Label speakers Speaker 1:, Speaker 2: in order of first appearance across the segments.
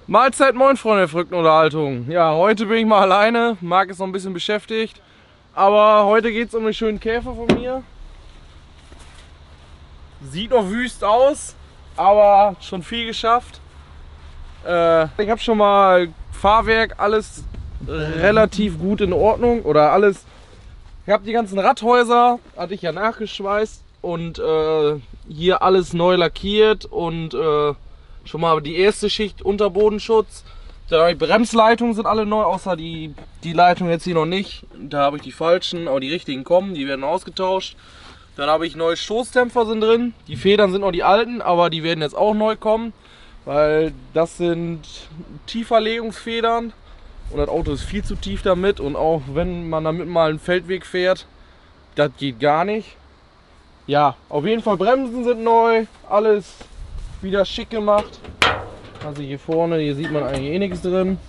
Speaker 1: Mahlzeit, moin Freunde der verrückten Unterhaltung. Ja, heute bin ich mal alleine, Marc ist noch ein bisschen beschäftigt. Aber heute geht es um einen schönen Käfer von mir. Sieht noch wüst aus, aber schon viel geschafft. Ich habe schon mal Fahrwerk, alles relativ gut in Ordnung. Oder alles. Ich habe die ganzen Radhäuser, hatte ich ja nachgeschweißt. Und hier alles neu lackiert und schon mal die erste Schicht Unterbodenschutz. Dann habe ich Bremsleitungen, sind alle neu, außer die Leitung jetzt hier noch nicht. Da habe ich die falschen, aber die richtigen kommen, die werden ausgetauscht. Dann habe ich neue Stoßdämpfer sind drin. Die Federn sind noch die alten, aber die werden jetzt auch neu kommen. Weil das sind Tieferlegungsfedern und das Auto ist viel zu tief damit. Und auch wenn man damit mal einen Feldweg fährt, das geht gar nicht. Ja, auf jeden Fall Bremsen sind neu, alles wieder schick gemacht. Also hier vorne, hier sieht man eigentlich eh nichts drin.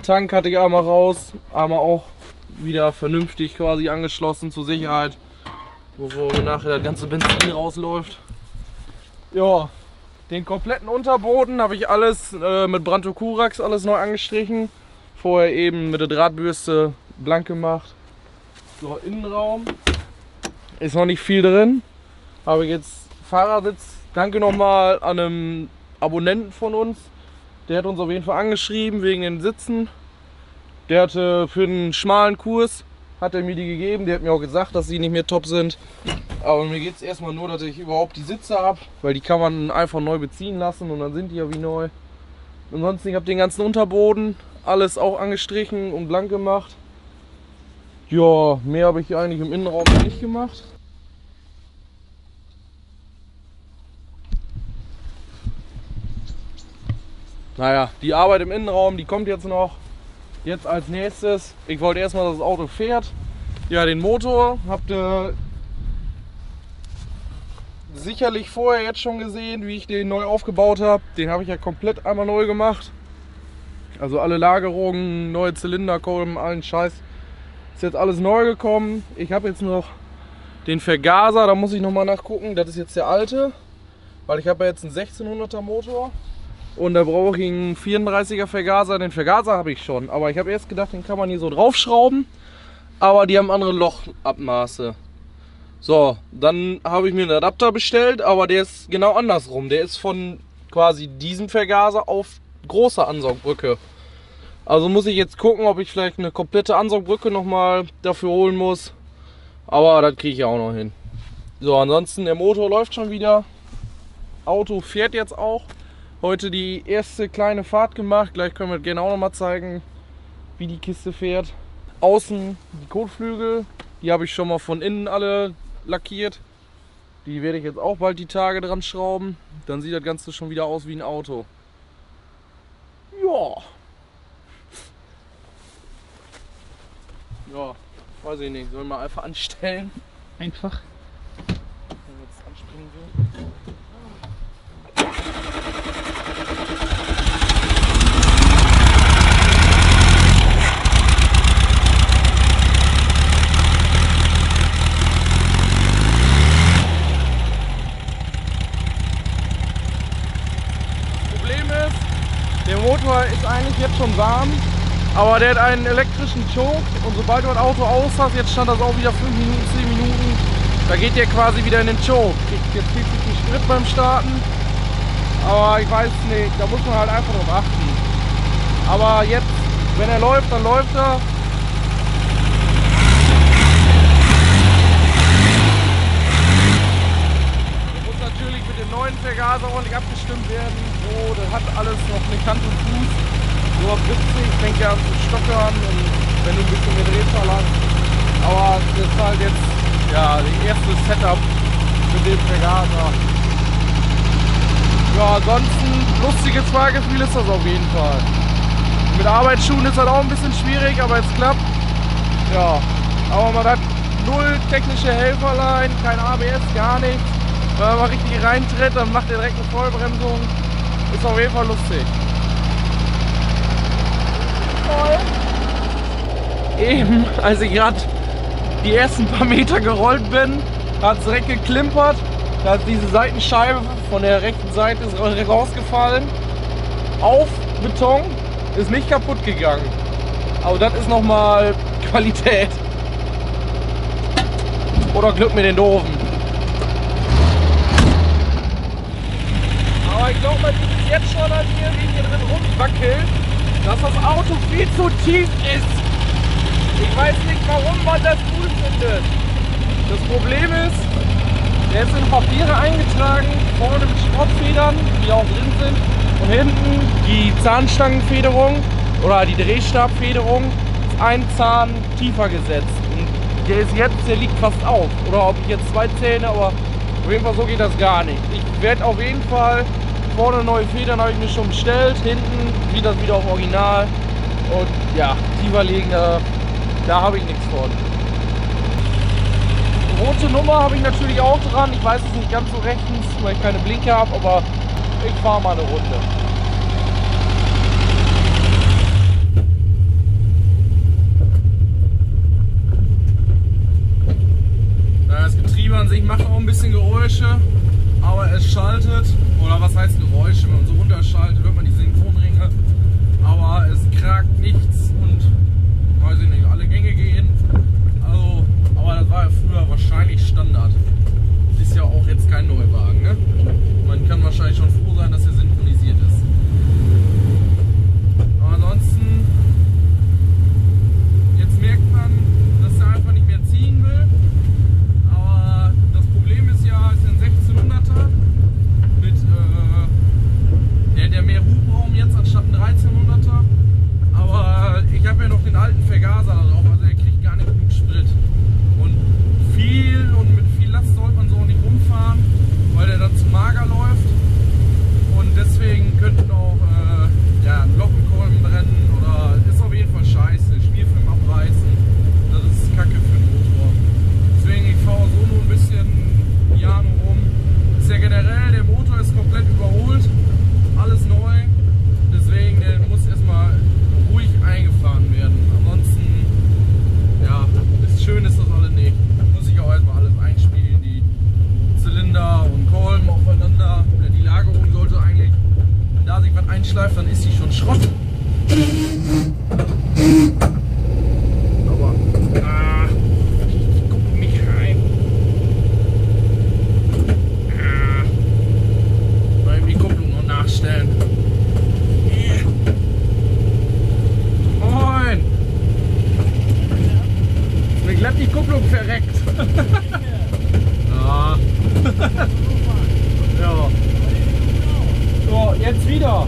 Speaker 1: Tank hatte ich einmal raus, einmal auch wieder vernünftig quasi angeschlossen zur Sicherheit, bevor nachher das ganze Benzin rausläuft. Ja, den kompletten Unterboden habe ich alles mit Brandtokurax alles neu angestrichen. Vorher eben mit der Drahtbürste blank gemacht. So, Innenraum ist noch nicht viel drin. Habe jetzt Fahrersitz. Danke nochmal an einem Abonnenten von uns. Der hat uns auf jeden Fall angeschrieben wegen den Sitzen. Der hatte für einen schmalen Kurs, hat er mir die gegeben. Der hat mir auch gesagt, dass sie nicht mehr top sind. Aber mir geht es erstmal nur, dass ich überhaupt die Sitze habe. Weil die kann man einfach neu beziehen lassen und dann sind die ja wie neu. Ansonsten, ich habe den ganzen Unterboden, alles auch angestrichen und blank gemacht. Ja, mehr habe ich eigentlich im Innenraum nicht gemacht. Naja, die Arbeit im Innenraum, die kommt jetzt noch. Jetzt als nächstes, ich wollte erstmal, dass das Auto fährt. Ja, den Motor habt ihr sicherlich vorher jetzt schon gesehen, wie ich den neu aufgebaut habe. Den habe ich ja komplett einmal neu gemacht. Also alle Lagerungen, neue Zylinderkolben, allen Scheiß. Ist jetzt alles neu gekommen. Ich habe jetzt noch den Vergaser, da muss ich noch mal nachgucken. Das ist jetzt der alte, weil ich habe ja jetzt einen 1600er Motor. Und da brauche ich einen 34er Vergaser. Den Vergaser habe ich schon, aber ich habe erst gedacht, den kann man hier so draufschrauben. Aber die haben andere Lochabmaße. So, dann habe ich mir einen Adapter bestellt, aber der ist genau andersrum. Der ist von quasi diesem Vergaser auf großer Ansaugbrücke. Also muss ich jetzt gucken, ob ich vielleicht eine komplette Ansaugbrücke nochmal dafür holen muss. Aber das kriege ich ja auch noch hin. So, ansonsten der Motor läuft schon wieder. Auto fährt jetzt auch. Heute die erste kleine Fahrt gemacht. Gleich können wir gerne auch noch mal zeigen, wie die Kiste fährt. Außen die Kotflügel, die habe ich schon mal von innen alle lackiert. Die werde ich jetzt auch bald die Tage dran schrauben. Dann sieht das Ganze schon wieder aus wie ein Auto. Ja. Ja, weiß ich nicht. Sollen wir einfach anstellen?
Speaker 2: Einfach.
Speaker 1: Wenn wir jetzt anspringen will. Der Motor ist eigentlich jetzt schon warm, aber der hat einen elektrischen Choke und sobald du das Auto aus hast, jetzt stand das auch wieder 5 Minuten, 10 Minuten, da geht der quasi wieder in den Choke. Kriegt jetzt viel zu viel Sprit beim Starten, aber ich weiß nicht, da muss man halt einfach drauf achten. Aber jetzt, wenn er läuft, dann läuft er. Mit dem neuen Vergaser ordentlich abgestimmt werden. So, das hat alles noch nicht Hand und Fuß. So ab 70 fängt er an zu stockern und wenn du ein bisschen mehr Drehzahl hast. Aber das ist halt jetzt ja das erste Setup mit dem Vergaser. Ja, ansonsten lustiges Fahrgefühl ist das auf jeden Fall. Mit Arbeitsschuhen ist das auch ein bisschen schwierig, aber es klappt. Ja, aber man hat null technische Helferlein, kein ABS, gar nichts. Wenn man mal richtig reintritt, dann macht er direkt eine Vollbremsung. Ist auf jeden Fall lustig. Eben, als ich gerade die ersten paar Meter gerollt bin, hat es direkt geklimpert. Da ist diese Seitenscheibe von der rechten Seite rausgefallen. Auf Beton ist nicht kaputt gegangen. Aber das ist nochmal Qualität. Oder Glück mit den Doofen. Aber ich glaube, man sieht es jetzt schon an mir, wie hier drin rumwackelt, dass das Auto viel zu tief ist. Ich weiß nicht, warum man das cool findet. Das Problem ist, der ist in Papiere eingetragen, vorne mit Schrottfedern, die auch drin sind, und hinten die Zahnstangenfederung oder die Drehstabfederung ist ein Zahn tiefer gesetzt. Und der ist jetzt, der liegt fast auf. Oder ob ich jetzt 2 Zähne, aber auf jeden Fall so geht das gar nicht. Ich werde auf jeden Fall vorne neue Federn habe ich mir schon bestellt, hinten sieht das wieder auf Original. Und ja, tiefer legen, da habe ich nichts von. Rote Nummer habe ich natürlich auch dran. Ich weiß es nicht ganz so rechtens, weil ich keine Blinker habe, aber ich fahre mal eine Runde. Das Getriebe an sich macht auch ein bisschen Geräusche, aber es schaltet, oder was heißt Geräusche, wenn man so runterschaltet, hört man die Synchronringe, aber es krakt nichts und weiß ich nicht, alle Gänge gehen. Also, aber das war ja früher wahrscheinlich Standard. Ist ja auch jetzt kein Neuwagen, ne? Man kann wahrscheinlich schon froh sein, dass er synchronisiert ist. Aber ansonsten, jetzt merkt man, dass er einfach nicht mehr ziehen will. Aber das Problem ist ja, es ist ein 1600er mit der mehr Hubraum jetzt anstatt ein 1300er. Aber ich habe ja noch den alten Vergaser da drauf, also er kriegt gar nicht genug Sprit. Und mit viel Last sollte man so auch nicht rumfahren, weil der dann zu mager läuft. Und deswegen könnten auch Glockenkolben brennen oder ist auf jeden Fall scheiße, Spielfilm abreißen. Das ist Kacke für den Motor. Deswegen, ich fahre so nur ein bisschen Piano rum. Ist ja generell, der Motor ist komplett überholt, alles neu. Deswegen, der muss erstmal ruhig eingefahren werden. Ansonsten, ja, schön ist das alles nicht. Muss ich auch erstmal alles einspielen, die Zylinder und Kolben aufeinander. Die Lagerung sollte eigentlich, wenn da sich was einschleift, dann ist sie schon Schrott. Aber, ich guck nicht rein. Mal eben die Kupplung noch nachstellen. Moin! Ist mir glatt die Kupplung verreckt. Ja. Ja. So, jetzt wieder.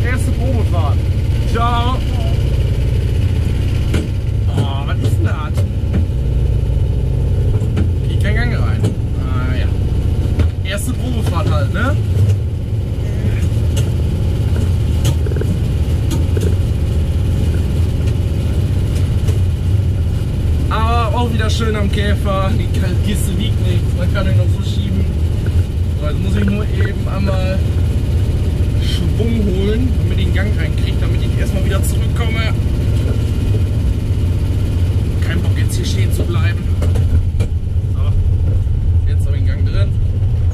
Speaker 1: Erste Probefahrt. Ciao. Oh, was ist denn das? Geht kein Gang rein. Ah ja. Erste Probefahrt halt, ne? Aber auch wieder schön am Käfer. Die Kiste wiegt nichts. Man kann ihn noch so schieben. So, jetzt muss ich nur eben einmal Schwung holen, damit ich den Gang reinkriege, damit ich erstmal wieder zurückkomme. Kein Bock jetzt hier stehen zu bleiben. So, jetzt habe ich den Gang drin.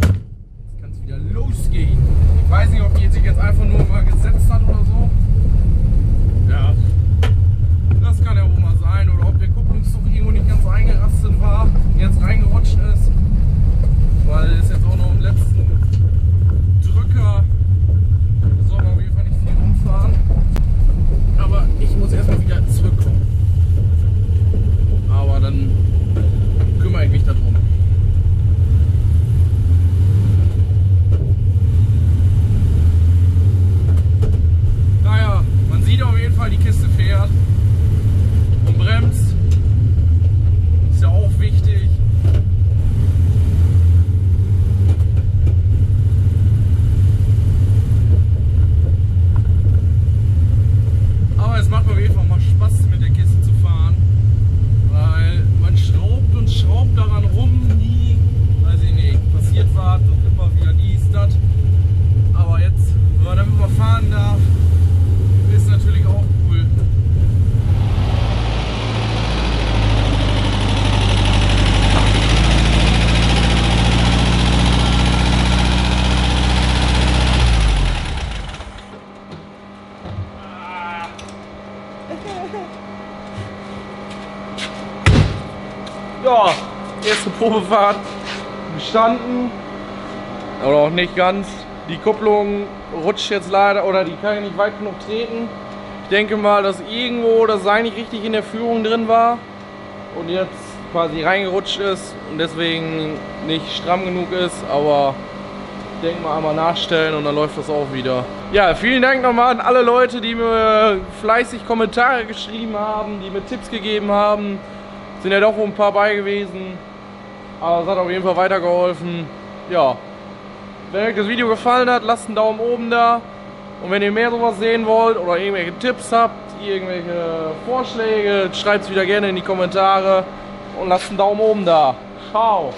Speaker 1: Jetzt kann es wieder losgehen. Ich weiß nicht, ob die sich jetzt einfach nur mal gesetzt hat oder so. Ja, das kann ja wohl mal sein. Oder ob der Kupplungszug irgendwo nicht ganz eingerastet war und jetzt reingerutscht ist. Weil es jetzt auch noch im letzten Drücker. Soll man auf jeden Fall nicht viel rumfahren. Aber ich muss erstmal wieder zurückkommen. Aber dann kümmere ich mich darum. Naja, man sieht auf jeden Fall, die Kiste fährt und bremst. Ist ja auch wichtig. Probefahrt bestanden. Oder auch nicht ganz. Die Kupplung rutscht jetzt leider, oder die kann ich nicht weit genug treten. Ich denke mal, dass irgendwo das Seil nicht richtig in der Führung drin war und jetzt quasi reingerutscht ist und deswegen nicht stramm genug ist, aber ich denke mal einmal nachstellen und dann läuft das auch wieder. Ja, vielen Dank nochmal an alle Leute, die mir fleißig Kommentare geschrieben haben, die mir Tipps gegeben haben. Sind ja doch ein paar bei gewesen, aber es hat auf jeden Fall weitergeholfen. Ja, wenn euch das Video gefallen hat, lasst einen Daumen oben da. Und wenn ihr mehr sowas sehen wollt oder irgendwelche Tipps habt, irgendwelche Vorschläge, schreibt es wieder gerne in die Kommentare und lasst einen Daumen oben da. Ciao!